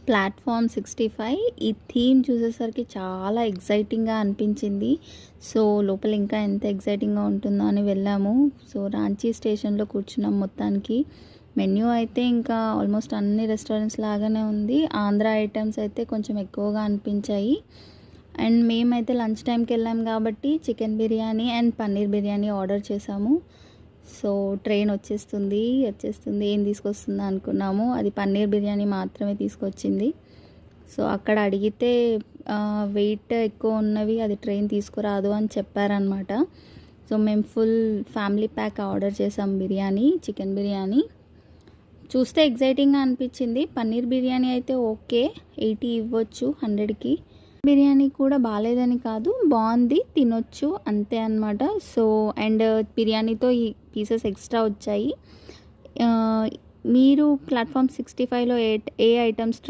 Platform 65 ఈ theme చూసేసరికి చాలా ఎక్సైటింగ్గా అనిపించింది. సో లోపల ఇంకా ఎంత ఎక్సైటింగ్గా ఉంటుందో అని వెళ్ళాము. సో రాంచీ స్టేషన్లో కూర్చున్నాం. మొత్తానికి మెన్యూ అయితే ఇంకా ఆల్మోస్ట్ అన్ని రెస్టారెంట్స్ లాగానే ఉంది. ఆంధ్ర ఐటమ్స్ అయితే కొంచెం ఎక్కువగా అనిపించాయి. అండ్ మేమైతే లంచ్ టైంకి వెళ్ళాం కాబట్టి chicken biryani and paneer biryani order చేసాము. సో ట్రైన్ వచ్చేస్తుంది ఏం తీసుకొస్తుందో అనుకున్నాము. అది పన్నీర్ బిర్యానీ మాత్రమే తీసుకొచ్చింది. సో అక్కడ అడిగితే వెయిట్ ఎక్కువ ఉన్నవి అది ట్రైన్ తీసుకురాదు అని చెప్పారనమాట. సో మేము ఫుల్ ఫ్యామిలీ ప్యాక్ ఆర్డర్ చేసాం బిర్యానీ, చికెన్ బిర్యానీ. చూస్తే ఎగ్జైటింగ్గా అనిపించింది. పన్నీర్ బిర్యానీ అయితే ఓకే, 80 ఇవ్వచ్చు 100కి. బిర్యానీ కూడా బాగాలేదని కాదు, బాగుంది, తినొచ్చు అంతే అనమాట. సో అండ్ బిర్యానీతో ఈ పీసెస్ ఎక్స్ట్రా వచ్చాయి. మీరు ప్లాట్ఫామ్ 65లో ఏ ఐటమ్స్